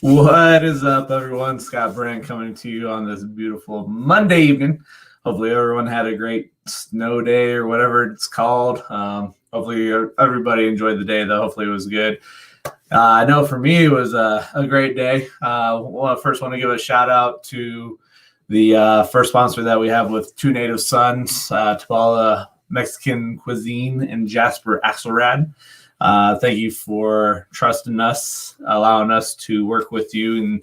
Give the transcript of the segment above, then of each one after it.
What is up, everyone? Scott Brand coming to you on this beautiful Monday evening. Hopefully, everyone had a great snow day or whatever it's called. Hopefully, everybody enjoyed the day, though. Hopefully, it was good. I know for me, it was a great day. First, want to give a shout out to the first sponsor that we have with Two Native Sons, Tupala Mexican Cuisine in Jasper, Axelrad. Thank you for trusting us, allowing us to work with you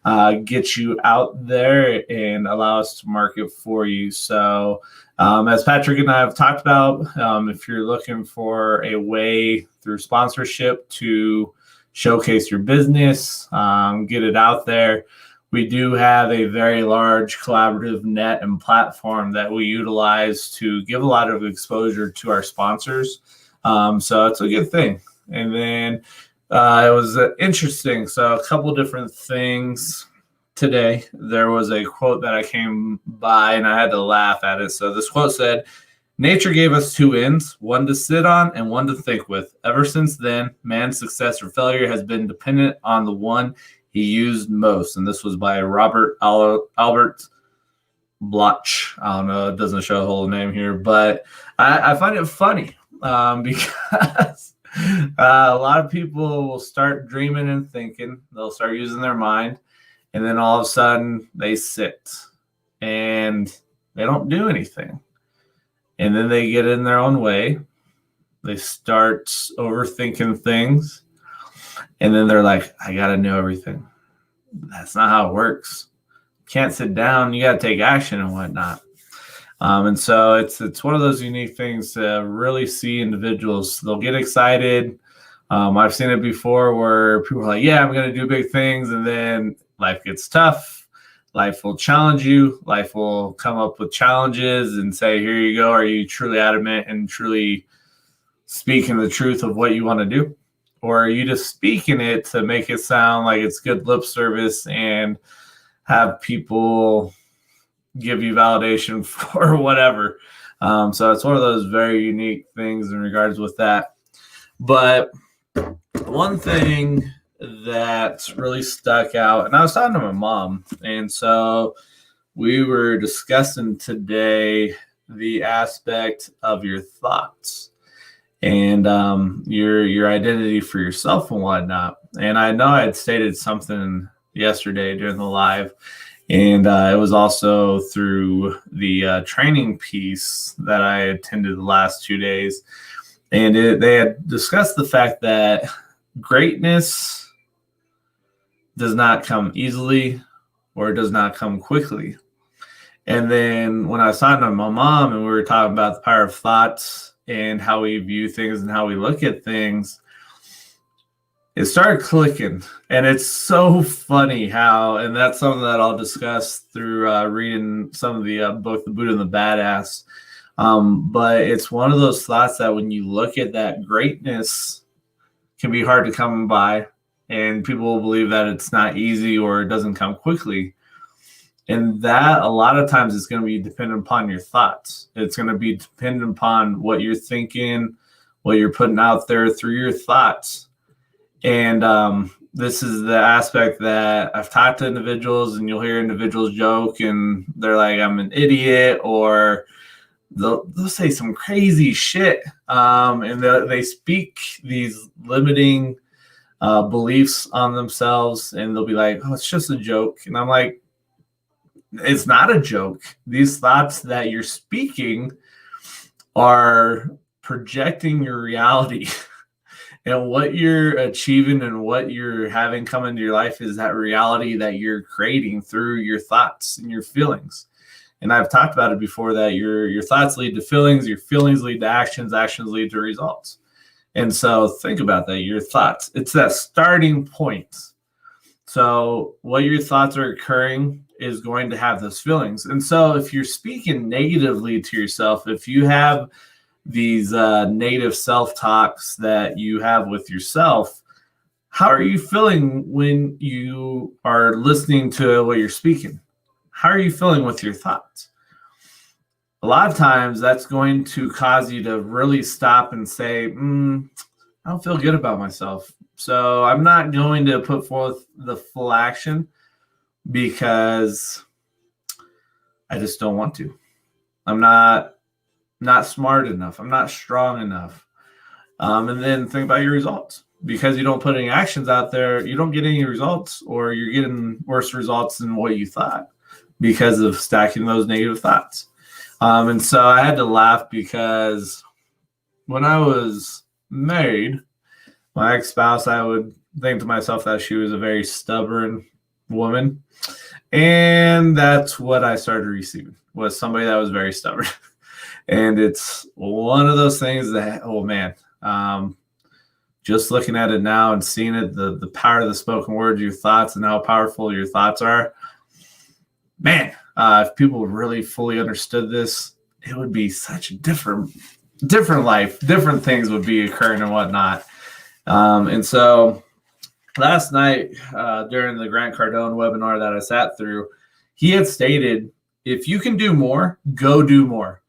and get you out there and allow us to market for you. So, as Patrick and I have talked about, if you're looking for a way through sponsorship to showcase your business, get it out there, we do have a very large collaborative net and platform that we utilize to give a lot of exposure to our sponsors. So it's a good thing. And then it was interesting. So a couple different things today. There was a quote that I came by and I had to laugh at it. So this quote said, "Nature gave us two ends, one to sit on and one to think with. Ever since then, man's success or failure has been dependent on the one he used most." And this was by Robert Albert Bloch. I don't know. It doesn't show the whole name here, but I find it funny. Because a lot of people will start dreaming and thinking, they'll start using their mind, and then all of a sudden they sit and they don't do anything. And then they get in their own way. They start overthinking things. And then they're like, I got to know everything. That's not how it works. You can't sit down. You got to take action and whatnot. And so it's one of those unique things to really see individuals. They'll get excited. I've seen it before where people are like, yeah, I'm going to do big things. And then life gets tough. Life will challenge you. Life will come up with challenges and say, here you go. Are you truly adamant and truly speaking the truth of what you want to do? Or are you just speaking it to make it sound like it's good lip service and have people give you validation for whatever? So it's one of those very unique things in regards with that. But one thing that really stuck out, and I was talking to my mom, and so we were discussing today the aspect of your thoughts and your identity for yourself and whatnot. And I know I had stated something yesterday during the live, and it was also through the training piece that I attended the last 2 days. And they had discussed the fact that greatness does not come easily or does not come quickly. And then when I was talking to my mom and we were talking about the power of thoughts and how we view things and how we look at things, it started clicking. And it's so funny how, and that's something that I'll discuss through reading some of the book, The Buddha and the Badass. But it's one of those thoughts that when you look at that, greatness can be hard to come by. And people will believe that it's not easy or it doesn't come quickly. And that a lot of times is going to be dependent upon your thoughts. It's going to be dependent upon what you're thinking, what you're putting out there through your thoughts. And this is the aspect that I've talked to individuals, and you'll hear individuals joke and they're like, I'm an idiot, or they'll say some crazy shit. And they speak these limiting beliefs on themselves, and they'll be like, oh, it's just a joke. And I'm like, it's not a joke. These thoughts that you're speaking are projecting your reality. And what you're achieving and what you're having come into your life is that reality that you're creating through your thoughts and your feelings. And I've talked about it before that your thoughts lead to feelings, your feelings lead to actions, actions lead to results. And so think about that, your thoughts. It's that starting point. So what your thoughts are occurring is going to have those feelings. And so if you're speaking negatively to yourself, if you have these negative self-talks that you have with yourself, how are you feeling when you are listening to what you're speaking? How are you feeling with your thoughts? A lot of times that's going to cause you to really stop and say, I don't feel good about myself. So I'm not going to put forth the full action because I just don't want to. I'm not smart enough. I'm not strong enough. And then think about your results. Because you don't put any actions out there, you don't get any results, or you're getting worse results than what you thought because of stacking those negative thoughts. And so I had to laugh because when I was married, my ex-spouse, I would think to myself that she was a very stubborn woman. And that's what I started receiving, was somebody that was very stubborn. And it's one of those things that, oh man, just looking at it now and seeing it, the power of the spoken word, your thoughts, and how powerful your thoughts are, man, if people really fully understood this, it would be such a different life. Different things would be occurring and whatnot. And so last night during the Grant Cardone webinar that I sat through, he had stated, if you can do more, go do more.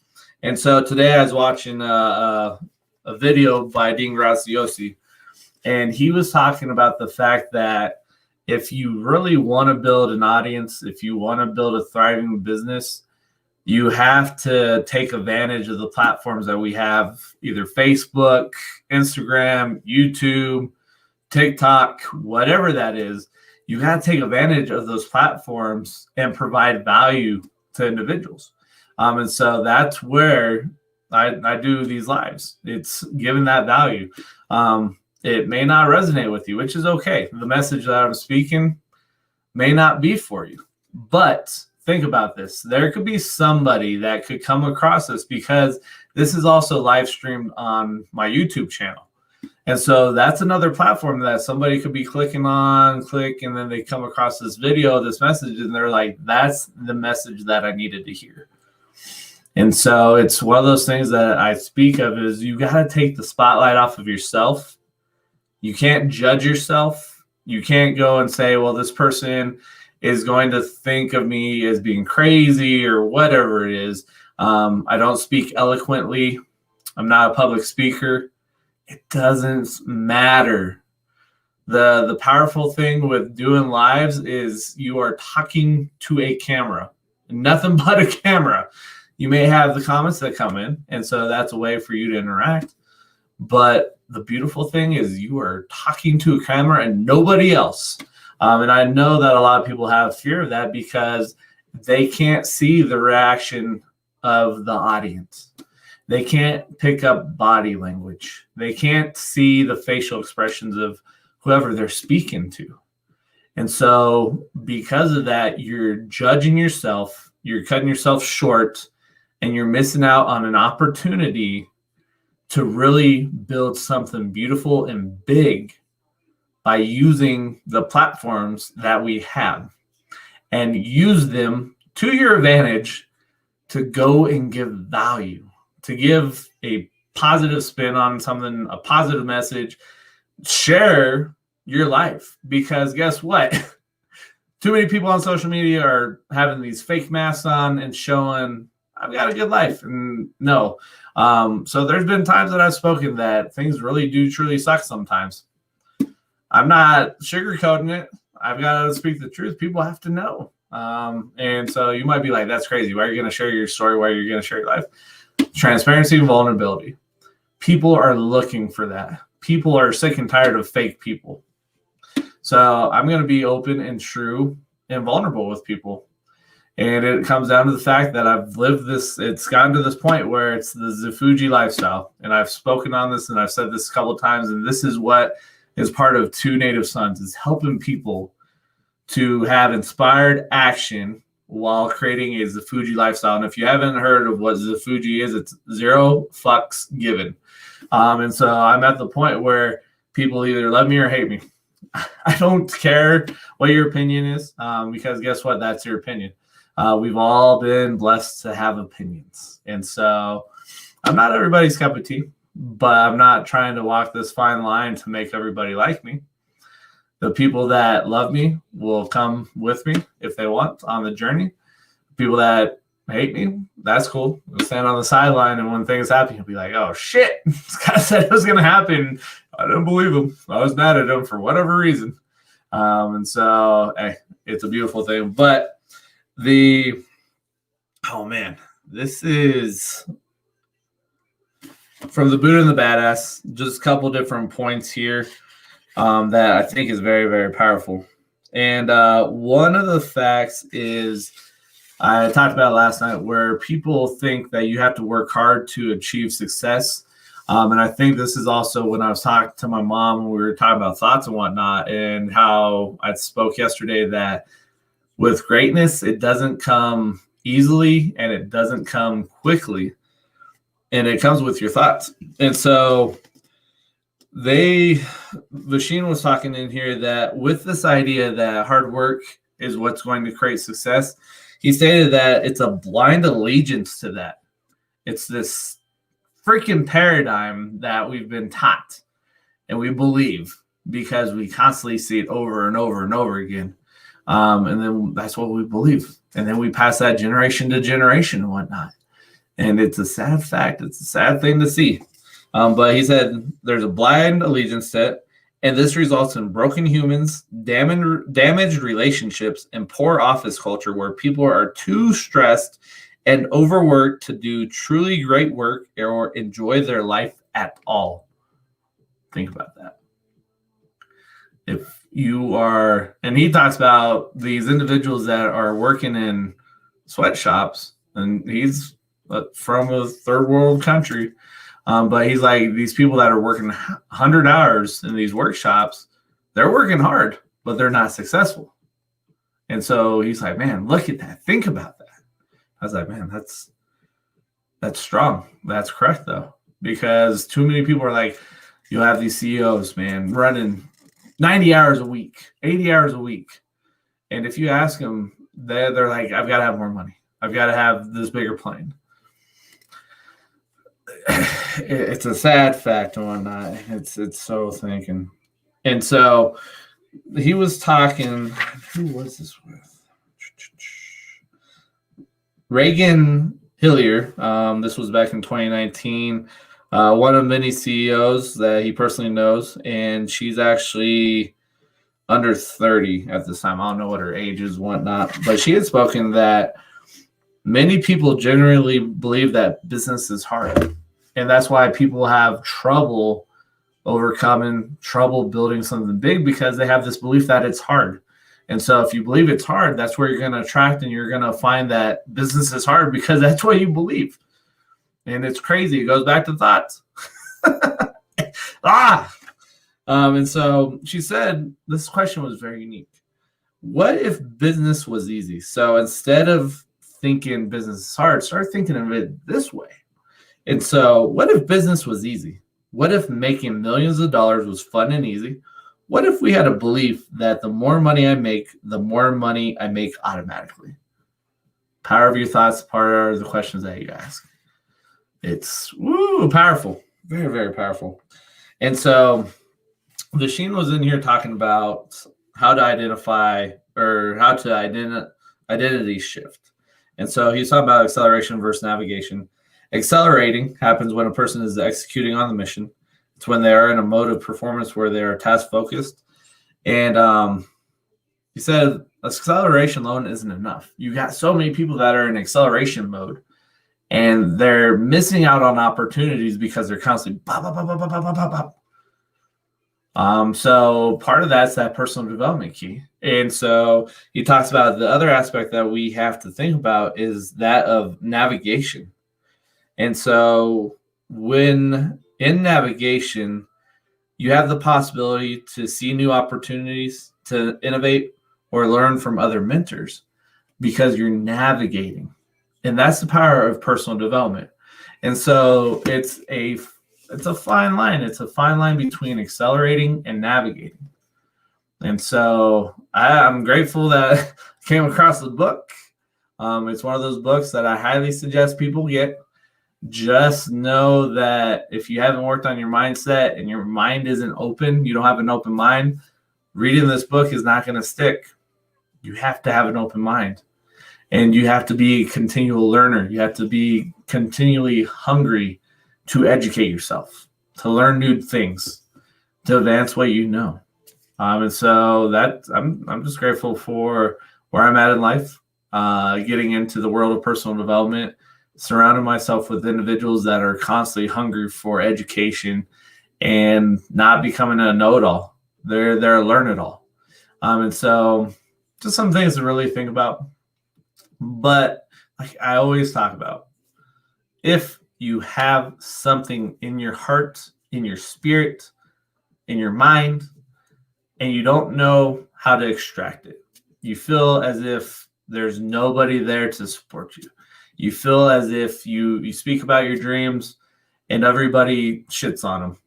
And so today I was watching a video by Dean Graziosi, and he was talking about the fact that if you really want to build an audience, if you want to build a thriving business, you have to take advantage of the platforms that we have, either Facebook, Instagram, YouTube, TikTok, whatever that is. You got to take advantage of those platforms and provide value to individuals. And so that's where I do these lives. It's giving that value. It may not resonate with you, which is okay. The message that I'm speaking may not be for you. But think about this. There could be somebody that could come across this, because this is also live streamed on my YouTube channel. And so that's another platform that somebody could be clicking on, and then they come across this video, this message, and they're like, that's the message that I needed to hear. And so it's one of those things that I speak of, is you got to take the spotlight off of yourself. You can't judge yourself. You can't go and say, well, this person is going to think of me as being crazy or whatever it is. I don't speak eloquently. I'm not a public speaker. It doesn't matter. The powerful thing with doing lives is you are talking to a camera, nothing but a camera. You may have the comments that come in, and so that's a way for you to interact. But the beautiful thing is you are talking to a camera and nobody else. And I know that a lot of people have fear of that because they can't see the reaction of the audience. They can't pick up body language. They can't see the facial expressions of whoever they're speaking to. And so because of that, you're judging yourself, you're cutting yourself short, and you're missing out on an opportunity to really build something beautiful and big by using the platforms that we have, and use them to your advantage to go and give value, to give a positive spin on something, a positive message. Share your life, because guess what? Too many people on social media are having these fake masks on and showing, I've got a good life. And no. So there's been times that I've spoken that things really do truly suck sometimes. I'm not sugarcoating it. I've got to speak the truth. People have to know. And so you might be like, that's crazy. Why are you going to share your story? Why are you going to share your life? Transparency and vulnerability. People are looking for that. People are sick and tired of fake people. So I'm going to be open and true and vulnerable with people. And it comes down to the fact that I've lived this. It's gotten to this point where it's the Zafuji lifestyle. And I've spoken on this and I've said this a couple of times. And this is what is part of Two Native Sons, is helping people to have inspired action while creating a Zafuji lifestyle. And if you haven't heard of what Zafuji is, it's 0 fucks given. And so I'm at the point where people either love me or hate me. I don't care what your opinion is, because guess what? That's your opinion. We've all been blessed to have opinions. And so I'm not everybody's cup of tea, but I'm not trying to walk this fine line to make everybody like me. The people that love me will come with me if they want on the journey. People that hate me, that's cool. We'll stand on the sideline, and when things happen, you'll be like, oh shit, this guy said it was going to happen. I didn't believe him. I was mad at him for whatever reason. And so, hey, it's a beautiful thing. But oh man, this is from the Buddha and the Badass. Just a couple different points here that I think is very, very powerful. And one of the facts is I talked about last night where people think that you have to work hard to achieve success. And I think this is also when I was talking to my mom, we were talking about thoughts and whatnot, and how I spoke yesterday that with greatness, it doesn't come easily and it doesn't come quickly, and it comes with your thoughts. And so Vasheen was talking in here that with this idea that hard work is what's going to create success, he stated that it's a blind allegiance to that. It's this freaking paradigm that we've been taught and we believe because we constantly see it over and over and over again. And then that's what we believe. And then we pass that generation to generation and whatnot. And it's a sad fact. It's a sad thing to see. But he said there's a blind allegiance to it, and this results in broken humans, damaged relationships, and poor office culture where people are too stressed and overworked to do truly great work or enjoy their life at all. Think about that. If you are, and he talks about these individuals that are working in sweatshops, and he's from a third world country, but he's like, these people that are working 100 hours in these workshops, they're working hard, but they're not successful. And so he's like, man, look at that. Think about that. I was like, man, that's strong. That's correct, though, because too many people are like, you'll have these CEOs, man, running 90 hours a week, 80 hours a week. And if you ask them, they're like, I've got to have more money. I've got to have this bigger plane. It's a sad fact and whatnot. It's so thinking. And so he was talking, who was this with? Reagan Hillier. This was back in 2019. One of many CEOs that he personally knows, and she's actually under 30 at this time. I don't know what her age is, whatnot, but she had spoken that many people generally believe that business is hard, and that's why people have trouble building something big, because they have this belief that it's hard. And so if you believe it's hard, that's where you're going to attract, and you're going to find that business is hard because that's what you believe. And it's crazy. It goes back to thoughts. And so she said, this question was very unique. What if business was easy? So instead of thinking business is hard, start thinking of it this way. And so what if business was easy? What if making millions of dollars was fun and easy? What if we had a belief that the more money I make, the more money I make automatically? Power of your thoughts, part of the questions that you ask. It's powerful. Very, very powerful. And so Vasheen was in here talking about how to identify, or how to identity shift. And so he's talking about acceleration versus navigation. Accelerating happens when a person is executing on the mission. It's when they are in a mode of performance where they are task focused. And he said acceleration alone isn't enough. You got so many people that are in acceleration mode, and they're missing out on opportunities because they're constantly bop, bop, bop, bop, bop, bop, bop. So part of that's that personal development key. And so he talks about the other aspect that we have to think about is that of navigation. And so when in navigation, you have the possibility to see new opportunities, to innovate, or learn from other mentors because you're navigating. And that's the power of personal development. And so it's a fine line. It's a fine line between accelerating and navigating. And so I'm grateful that I came across the book. It's one of those books that I highly suggest people get. Just know that if you haven't worked on your mindset and your mind isn't open, you don't have an open mind, reading this book is not going to stick. You have to have an open mind, and you have to be a continual learner. You have to be continually hungry to educate yourself, to learn new things. to advance what you know. And so that I'm just grateful for where I'm at in life, getting into the world of personal development, surrounding myself with individuals that are constantly hungry for education and not becoming a know-it-all. They're a learn-it-all. And so just some things to really think about. But like I always talk about, if you have something in your heart, in your spirit, in your mind, and you don't know how to extract it, you feel as if there's nobody there to support you. You feel as if you speak about your dreams and everybody shits on them.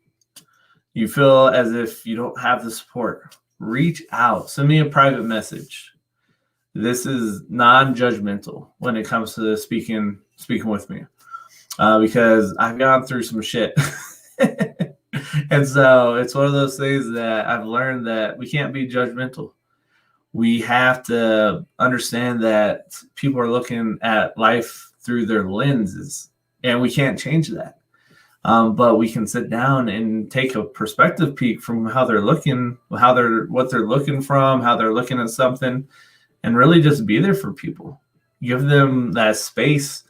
You feel as if you don't have the support. Reach out. Send me a private message. This is non-judgmental when it comes to speaking with me, because I've gone through some shit. And so it's one of those things that I've learned that we can't be judgmental. We have to understand that people are looking at life through their lenses, and we can't change that. But we can sit down and take a perspective peek from how they're looking, what they're looking from, how they're looking at something, and really just be there for people. Give them that space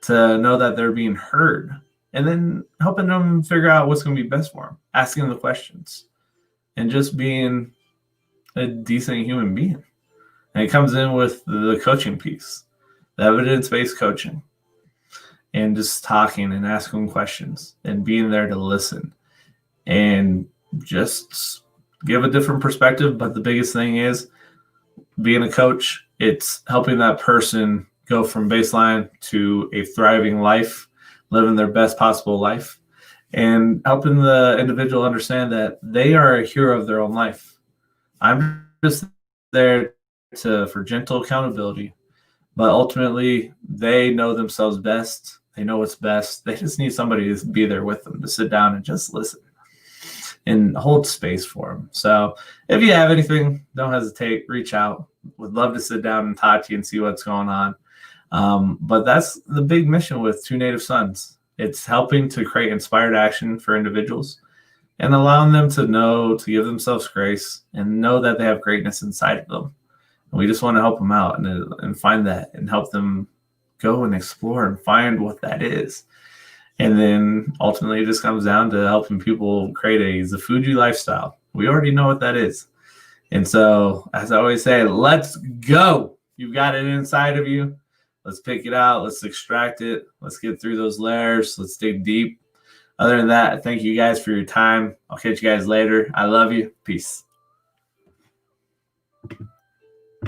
to know that they're being heard, and then helping them figure out what's going to be best for them, asking them the questions, and just being a decent human being. And it comes in with the coaching piece, the evidence-based coaching, and just talking and asking questions and being there to listen and just give a different perspective. But the biggest thing is being a coach, it's helping that person go from baseline to a thriving life, living their best possible life, and helping the individual understand that they are a hero of their own life. I'm just there for gentle accountability, but ultimately they know themselves best. They know what's best. They just need somebody to be there with them, to sit down and just listen and hold space for them. So if you have anything, don't hesitate, reach out. Would love to sit down and talk to you and see what's going on. But that's the big mission with Two Native Sons. It's helping to create inspired action for individuals and allowing them to know, to give themselves grace and know that they have greatness inside of them. And we just want to help them out and find that and help them go and explore and find what that is. And then ultimately it just comes down to helping people create a Zafuji lifestyle. We already know what that is. And so, as I always say, let's go. You've got it inside of you. Let's pick it out. Let's extract it. Let's get through those layers. Let's dig deep. Other than that, thank you guys for your time. I'll catch you guys later. I love you. Peace.